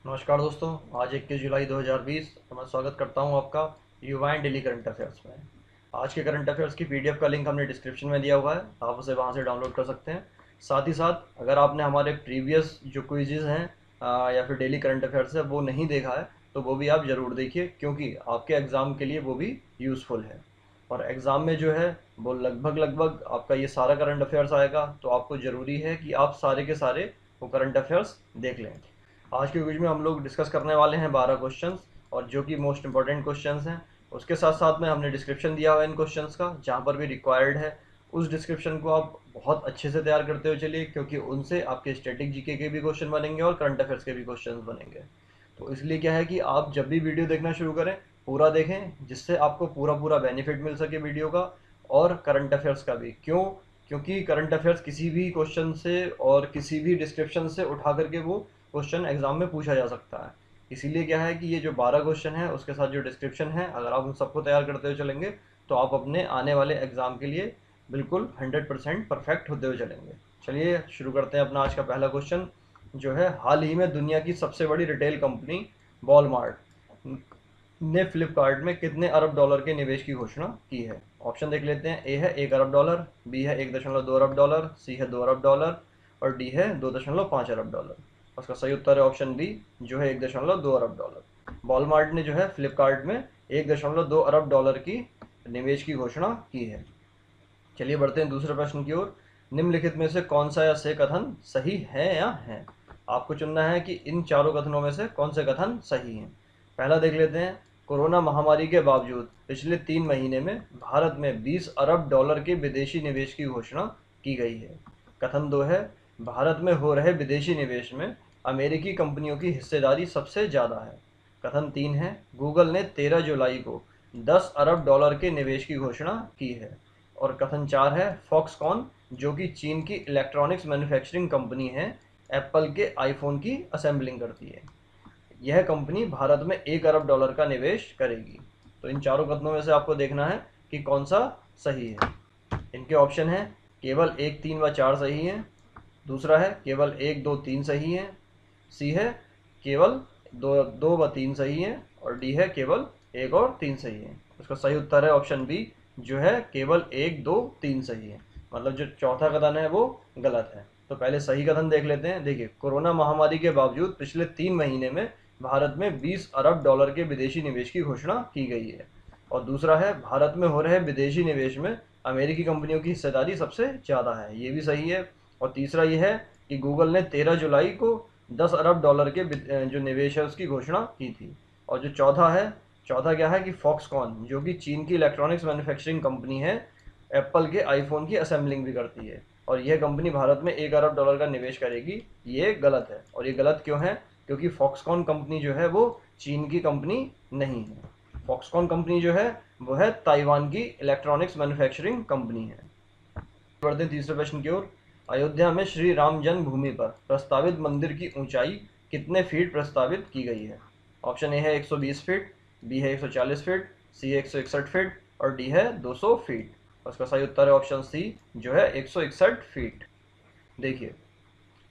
नमस्कार दोस्तों। आज 21 जुलाई 2020 तो मैं स्वागत करता हूं आपका युवा एंड डेली करंट अफेयर्स में। आज के करंट अफेयर्स की पीडीएफ का लिंक हमने डिस्क्रिप्शन में दिया हुआ है, आप उसे वहां से डाउनलोड कर सकते हैं। साथ ही साथ अगर आपने हमारे प्रीवियस जो क्विजेज हैं या फिर डेली करंट अफेयर्स है वो नहीं देखा है तो वो भी आप ज़रूर देखिए, क्योंकि आपके एग्ज़ाम के लिए वो भी यूज़फुल है। और एग्ज़ाम में जो है वो लगभग लगभग आपका ये सारा करंट अफेयर्स आएगा, तो आपको ज़रूरी है कि आप सारे के सारे वो करंट अफेयर्स देख लें। आज के क्विज में हम लोग डिस्कस करने वाले हैं 12 क्वेश्चंस, और जो कि मोस्ट इंपॉर्टेंट क्वेश्चंस हैं। उसके साथ साथ में हमने डिस्क्रिप्शन दिया हुआ है इन क्वेश्चंस का, जहाँ पर भी रिक्वायर्ड है उस डिस्क्रिप्शन को आप बहुत अच्छे से तैयार करते हुए चलिए, क्योंकि उनसे आपके स्टैटिक जीके के भी क्वेश्चन बनेंगे और करंट अफेयर्स के भी क्वेश्चन बनेंगे। तो इसलिए क्या है कि आप जब भी वीडियो देखना शुरू करें पूरा देखें, जिससे आपको पूरा पूरा बेनिफिट मिल सके वीडियो का और करंट अफेयर्स का भी। क्यों? क्योंकि करंट अफेयर्स किसी भी क्वेश्चन से और किसी भी डिस्क्रिप्शन से उठा करके वो क्वेश्चन एग्जाम में पूछा जा सकता है। इसीलिए क्या है कि ये जो 12 क्वेश्चन है उसके साथ जो डिस्क्रिप्शन है, अगर आप उन सबको तैयार करते हुए चलेंगे तो आप अपने आने वाले एग्जाम के लिए बिल्कुल 100% परफेक्ट होते हुए चलेंगे। चलिए शुरू करते हैं अपना आज का पहला क्वेश्चन, जो है हाल ही में दुनिया की सबसे बड़ी रिटेल कंपनी वॉलमार्ट ने फ्लिपकार्ट में कितने अरब डॉलर के निवेश की घोषणा की है। ऑप्शन देख लेते हैं। ए है 1 अरब डॉलर, बी है 1.2 अरब डॉलर, सी है 2 अरब डॉलर और डी है 2.5 अरब डॉलर। उसका सही उत्तर है ऑप्शन बी, जो है 1.2 अरब डॉलर। वॉलमार्ट ने जो है फ्लिपकार्ट में 1.2 अरब डॉलर की निवेश की घोषणा की है। चलिए बढ़ते हैं दूसरे प्रश्न की ओर। निम्नलिखित में से कौन सा या से कथन सही है या है। आपको चुनना है कि इन चारों कथनों में से कौन से कथन सही हैं। पहला देख लेते हैं। कोरोना महामारी के बावजूद पिछले 3 महीने में भारत में 20 अरब डॉलर के विदेशी निवेश की घोषणा की गई है। कथन 2 है। भारत में हो रहे विदेशी निवेश में अमेरिकी कंपनियों की हिस्सेदारी सबसे ज़्यादा है। कथन 3 है। गूगल ने 13 जुलाई को 10 अरब डॉलर के निवेश की घोषणा की है। और कथन 4 है। फॉक्सकॉन, जो कि चीन की इलेक्ट्रॉनिक्स मैन्युफैक्चरिंग कंपनी है, एप्पल के आईफोन की असेंबलिंग करती है। यह कंपनी भारत में 1 अरब डॉलर का निवेश करेगी। तो इन चारों कथनों में से आपको देखना है कि कौन सा सही है। इनके ऑप्शन है। केवल 1, 3 व 4 सही है। दूसरा है केवल 1, 2, 3 सही है। सी है केवल 2 व 3 सही है। और डी है केवल 1 और 3 सही है। उसका सही उत्तर है ऑप्शन बी, जो है केवल 1, 2, 3 सही है। मतलब जो चौथा कथन है वो गलत है। तो पहले सही कथन देख लेते हैं। देखिए, कोरोना महामारी के बावजूद पिछले 3 महीने में भारत में 20 अरब डॉलर के विदेशी निवेश की घोषणा की गई है। और दूसरा है, भारत में हो रहे विदेशी निवेश में अमेरिकी कंपनियों की हिस्सेदारी सबसे ज़्यादा है, ये भी सही है। और तीसरा ये है कि गूगल ने 13 जुलाई को 10 अरब डॉलर के जो निवेश है उसकी घोषणा की थी। और जो चौथा है, चौथा क्या है कि फॉक्सकॉन, जो कि चीन की इलेक्ट्रॉनिक्स मैन्युफैक्चरिंग कंपनी है, एप्पल के आईफोन की असेंबलिंग भी करती है, और यह कंपनी भारत में 1 अरब डॉलर का निवेश करेगी, ये गलत है। और ये गलत क्यों है? क्योंकि फॉक्सकॉन कंपनी जो है वो चीन की कंपनी नहीं है। फॉक्सकॉन कंपनी जो है वो है ताइवान की इलेक्ट्रॉनिक्स मैन्युफैक्चरिंग कंपनी है। बढ़ते हैं तीसरे प्रश्न की ओर। अयोध्या में श्री राम जन्मभूमि पर प्रस्तावित मंदिर की ऊंचाई कितने फीट प्रस्तावित की गई है। ऑप्शन ए है 120 फीट, बी है 140 फीट, सी है 161 फीट और डी है 200 फीट। उसका सही उत्तर है ऑप्शन सी, जो है 161 फीट। देखिए,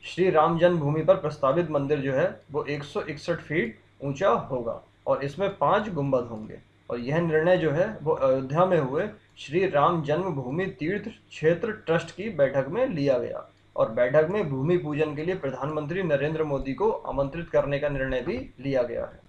श्री राम जन्मभूमि पर प्रस्तावित मंदिर जो है वो 161 फीट ऊंचा होगा और इसमें 5 गुंबद होंगे। और यह निर्णय जो है वो अयोध्या में हुए श्री राम जन्मभूमि तीर्थ क्षेत्र ट्रस्ट की बैठक में लिया गया। और बैठक में भूमि पूजन के लिए प्रधानमंत्री नरेंद्र मोदी को आमंत्रित करने का निर्णय भी लिया गया है।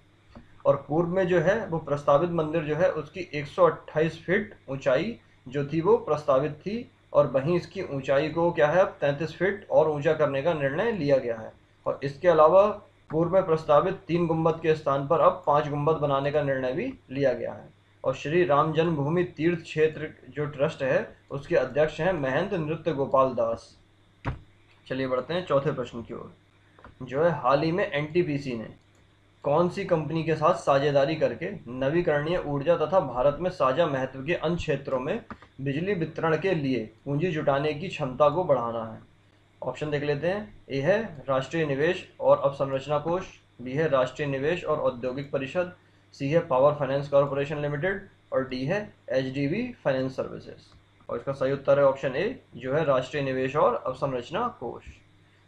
और पूर्व में जो है वो प्रस्तावित मंदिर जो है उसकी 128 फीट ऊंचाई जो थी वो प्रस्तावित थी, और वहीं इसकी ऊंचाई को क्या है, 33 फीट और ऊंचा करने का निर्णय लिया गया है। और इसके अलावा पूर्व में प्रस्तावित 3 गुंबद के स्थान पर अब 5 गुंबद बनाने का निर्णय भी लिया गया है। और श्री राम जन्मभूमि तीर्थ क्षेत्र जो ट्रस्ट है उसके अध्यक्ष हैं महंत नृत्य गोपाल दास। चलिए बढ़ते हैं चौथे प्रश्न की ओर। जो है हाल ही में एनटीपीसी ने कौन सी कंपनी के साथ साझेदारी करके नवीकरणीय ऊर्जा तथा भारत में साझा महत्व के अन्य क्षेत्रों में बिजली वितरण के लिए पूंजी जुटाने की क्षमता को बढ़ाना है। ऑप्शन देख लेते हैं। ए है राष्ट्रीय निवेश और अवसंरचना कोष, बी है राष्ट्रीय निवेश और औद्योगिक परिषद, सी है पावर फाइनेंस कॉरपोरेशन लिमिटेड और डी है एचडीबी फाइनेंस सर्विसेज। और इसका सही उत्तर है ऑप्शन ए, जो है राष्ट्रीय निवेश और अवसंरचना कोष।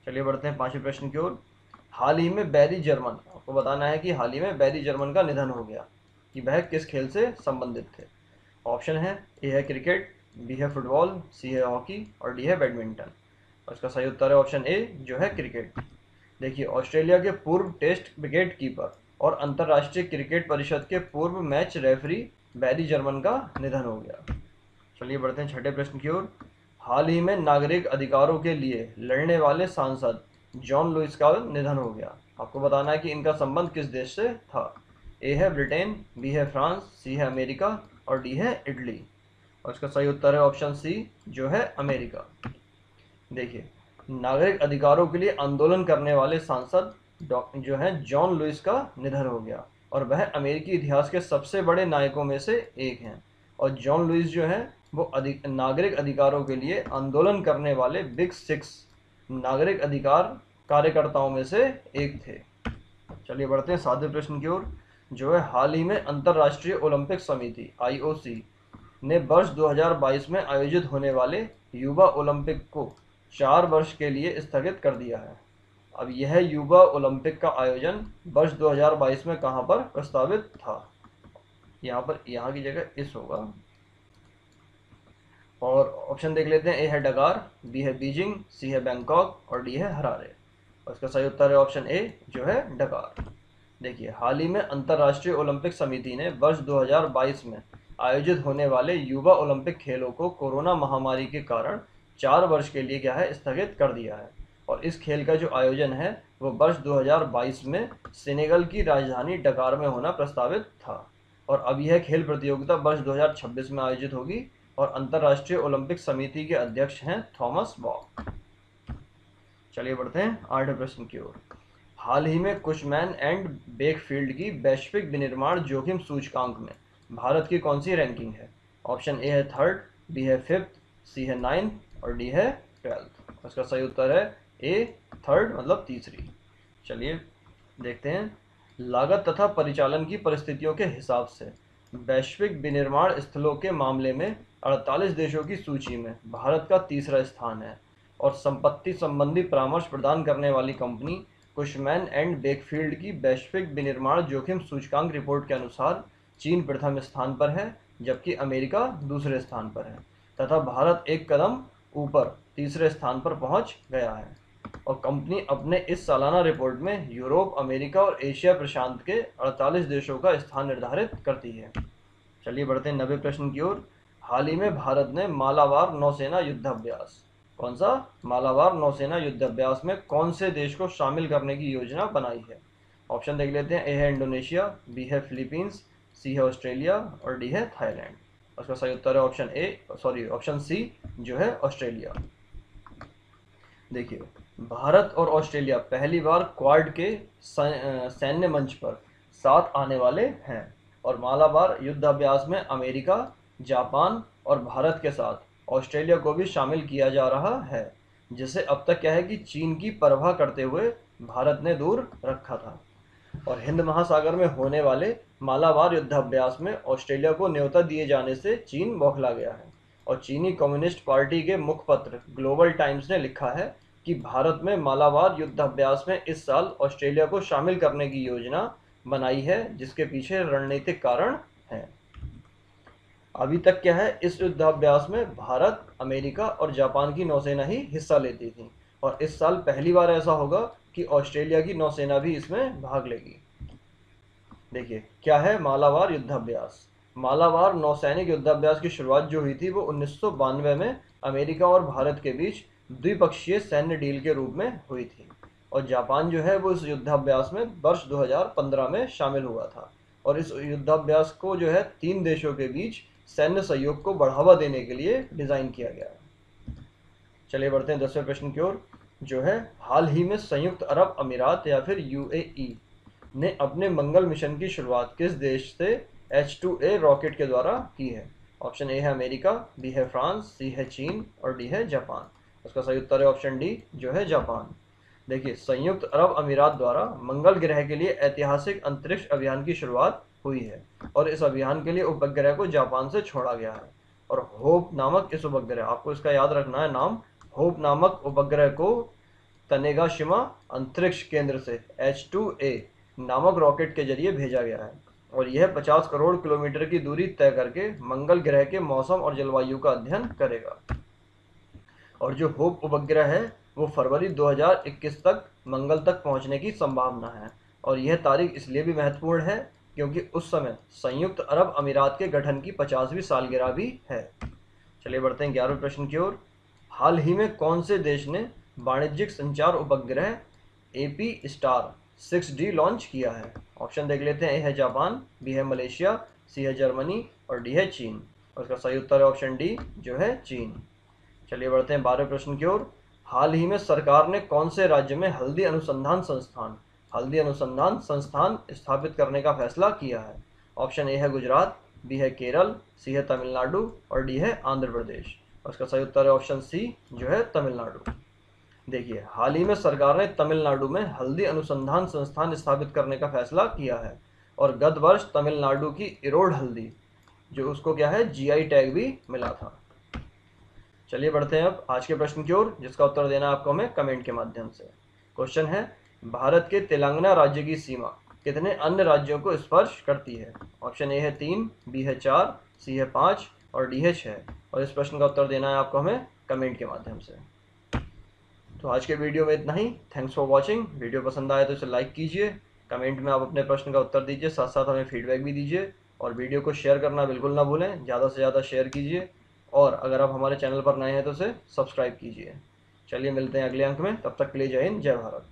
चलिए बढ़ते हैं पांचवें प्रश्न की ओर। हाल ही में बैरी जर्मन आपको बताना है कि हाल ही में बैरी जर्मन का निधन हो गया, कि वह किस खेल से संबंधित थे। ऑप्शन है, ए है क्रिकेट, बी है फुटबॉल, सी है हॉकी और डी है बैडमिंटन। और इसका सही उत्तर है ऑप्शन ए, जो है क्रिकेट। देखिए, ऑस्ट्रेलिया के पूर्व टेस्ट विकेट कीपर और अंतर्राष्ट्रीय क्रिकेट परिषद के पूर्व मैच रेफरी बैरी जर्मन का निधन हो गया। चलिए बढ़ते हैं छठे प्रश्न की ओर। हाल ही में नागरिक अधिकारों के लिए लड़ने वाले सांसद जॉन लुइस का निधन हो गया। आपको बताना है कि इनका संबंध किस देश से था। ए है ब्रिटेन, बी है फ्रांस, सी है अमेरिका और डी है इटली। और इसका सही उत्तर है ऑप्शन सी, जो है अमेरिका। देखिए, नागरिक अधिकारों के लिए आंदोलन करने वाले सांसद जो है जॉन लुइस का निधन हो गया, और वह अमेरिकी इतिहास के सबसे बड़े नायकों में से एक हैं। और जॉन लुइस जो है वो नागरिक अधिकारों के लिए आंदोलन करने वाले बिग 6 नागरिक अधिकार कार्यकर्ताओं में से एक थे। चलिए बढ़ते हैं सातवें प्रश्न की ओर, जो है हाल ही में अंतर्राष्ट्रीय ओलंपिक समिति IOC ने वर्ष 2022 में आयोजित होने वाले युवा ओलंपिक को 4 वर्ष के लिए स्थगित कर दिया है। अब यह युवा ओलंपिक का आयोजन वर्ष 2022 में कहां पर प्रस्तावित था। यहाँ की जगह इस होगा। और ऑप्शन देख लेते हैं। ए है डकार, बी है बीजिंग, सी है बैंकॉक और डी है हरारे। और इसका सही उत्तर है ऑप्शन ए, जो है डकार। देखिए, हाल ही में अंतर्राष्ट्रीय ओलंपिक समिति ने वर्ष 2022 में आयोजित होने वाले युवा ओलंपिक खेलों को कोरोना महामारी के कारण 4 वर्ष के लिए क्या है, स्थगित कर दिया है। और इस खेल का जो आयोजन है वो वर्ष 2022 में सेनेगल की राजधानी डकार में होना प्रस्तावित था। और अब यह खेल प्रतियोगिता वर्ष 2026 में आयोजित होगी। और अंतर्राष्ट्रीय ओलंपिक समिति के अध्यक्ष हैं थॉमस बॉक। चलिए बढ़ते हैं आठवें प्रश्न की ओर। हाल ही में कुशमैन एंड बेकफील्ड की वैश्विक विनिर्माण जोखिम सूचकांक में भारत की कौन सी रैंकिंग है। ऑप्शन ए है 3rd, बी है 5th, सी है 9th और डी है 12th। उसका सही उत्तर है ए, 3rd मतलब तीसरी। चलिए देखते हैं। लागत तथा परिचालन की परिस्थितियों के हिसाब से वैश्विक विनिर्माण स्थलों के मामले में 48 देशों की सूची में भारत का तीसरा स्थान है। और संपत्ति संबंधी परामर्श प्रदान करने वाली कंपनी कुशमैन एंड बेकफील्ड की वैश्विक विनिर्माण जोखिम सूचकांक रिपोर्ट के अनुसार चीन प्रथम स्थान पर है, जबकि अमेरिका दूसरे स्थान पर है, तथा भारत एक कदम ऊपर तीसरे स्थान पर पहुंच गया है। और कंपनी अपने इस सालाना रिपोर्ट में यूरोप, अमेरिका और एशिया प्रशांत के 48 देशों का स्थान निर्धारित करती है। चलिए बढ़ते हैं 90वें प्रश्न की ओर। हाल ही में भारत ने मालाबार नौसेना युद्धाभ्यास, कौन सा मालाबार नौसेना युद्धाभ्यास में कौन से देश को शामिल करने की योजना बनाई है। ऑप्शन देख लेते हैं। ए है इंडोनेशिया, बी है फिलीपींस, सी है ऑस्ट्रेलिया और डी है थाईलैंड। उसका सही उत्तर है ऑप्शन सी, जो है ऑस्ट्रेलिया। देखिए, भारत और ऑस्ट्रेलिया पहली बार क्वाड के सैन्य मंच पर साथ आने वाले हैं। और मालाबार युद्धाभ्यास में अमेरिका, जापान और भारत के साथ ऑस्ट्रेलिया को भी शामिल किया जा रहा है, जिसे अब तक क्या है कि चीन की परवाह करते हुए भारत ने दूर रखा था। और हिंद महासागर में होने वाले मालाबार युद्धाभ्यास में ऑस्ट्रेलिया को न्योता दिए जाने से चीन बौखला गया है। और चीनी कम्युनिस्ट पार्टी के मुखपत्र ग्लोबल टाइम्स ने लिखा है कि भारत में मालाबार युद्धाभ्यास में इस साल ऑस्ट्रेलिया को शामिल करने की योजना बनाई है, जिसके पीछे रणनीतिक कारण हैं। अभी तक क्या है, इस युद्धाभ्यास में भारत, अमेरिका और जापान की नौसेना ही हिस्सा लेती थी। और इस साल पहली बार ऐसा होगा कि ऑस्ट्रेलिया की नौसेना भी इसमें भाग लेगी। देखिए, क्या है मालाबार युद्धाभ्यास। मालाबार नौसैनिक युद्धाभ्यास की शुरुआत जो हुई थी वो 1992 में अमेरिका और भारत के बीच द्विपक्षीय सैन्य डील के रूप में हुई थी। और जापान जो है वो इस युद्धाभ्यास में वर्ष 2015 में शामिल हुआ था। और इस युद्धाभ्यास को जो है 3 देशों के बीच सैन्य सहयोग को बढ़ावा देने के लिए डिज़ाइन किया गया है। चलिए बढ़ते हैं 10वें प्रश्न की ओर, जो है हाल ही में संयुक्त अरब अमीरात या फिर UAE ने अपने मंगल मिशन की शुरुआत किस देश से H2A रॉकेट के द्वारा की है। ऑप्शन ए है अमेरिका, बी है फ्रांस, सी है चीन और डी है जापान। उसका सही उत्तर है ऑप्शन डी, जो है जापान। देखिए, संयुक्त अरब अमीरात द्वारा मंगल ग्रह के लिए ऐतिहासिक अंतरिक्ष अभियान की शुरुआत हुई है। और इस अभियान के लिए उपग्रह को जापान से छोड़ा गया है। और होप नामक इस उपग्रह, आपको इसका याद रखना है नाम, होप नामक उपग्रह को तनेगाशिमा अंतरिक्ष केंद्र से H2A नामक रॉकेट के जरिए भेजा गया है और यह 50 करोड़ किलोमीटर की दूरी तय करके मंगल ग्रह के मौसम और जलवायु का अध्ययन करेगा। और जो होप उपग्रह है वो फरवरी 2021 तक मंगल तक पहुंचने की संभावना है और यह तारीख इसलिए भी महत्वपूर्ण है क्योंकि उस समय संयुक्त अरब अमीरात के गठन की 50वीं सालगिरह भी है। चलिए बढ़ते हैं 11वें प्रश्न की ओर। हाल ही में कौन से देश ने वाणिज्यिक संचार उपग्रह एपी स्टार 6D लॉन्च किया है? ऑप्शन देख लेते हैं। ए है जापान, बी है मलेशिया, सी है जर्मनी और डी है चीन। और इसका सही उत्तर है ऑप्शन डी जो है चीन। चलिए बढ़ते हैं 12वें प्रश्न की ओर। हाल ही में सरकार ने कौन से राज्य में हल्दी अनुसंधान संस्थान स्थापित करने का फैसला किया है? ऑप्शन ए है गुजरात, बी है केरल, सी है तमिलनाडु और डी है आंध्र प्रदेश। और इसका सही उत्तर है ऑप्शन सी जो है तमिलनाडु। देखिए, हाल ही में सरकार ने तमिलनाडु में हल्दी अनुसंधान संस्थान स्थापित करने का फैसला किया है और गत वर्ष तमिलनाडु की इरोड हल्दी जो उसको क्या है जीआई टैग भी मिला था। चलिए बढ़ते हैं अब आज के प्रश्न की ओर, जिसका उत्तर देना आपको हमें कमेंट के माध्यम से। क्वेश्चन है, भारत के तेलंगाना राज्य की सीमा कितने अन्य राज्यों को स्पर्श करती है? ऑप्शन ए है 3, बी है 4, सी है 5 और डी है 6। और इस प्रश्न का उत्तर देना है आपको हमें कमेंट के माध्यम से। तो आज के वीडियो में इतना ही। Thanks for watching. वीडियो पसंद आए तो इसे लाइक कीजिए, कमेंट में आप अपने प्रश्न का उत्तर दीजिए, साथ साथ हमें फीडबैक भी दीजिए और वीडियो को शेयर करना बिल्कुल ना भूलें। ज़्यादा से ज़्यादा शेयर कीजिए और अगर आप हमारे चैनल पर नए हैं तो इसे सब्सक्राइब कीजिए। चलिए मिलते हैं अगले अंक में, तब तक के लिए जय हिंद, जय भारत।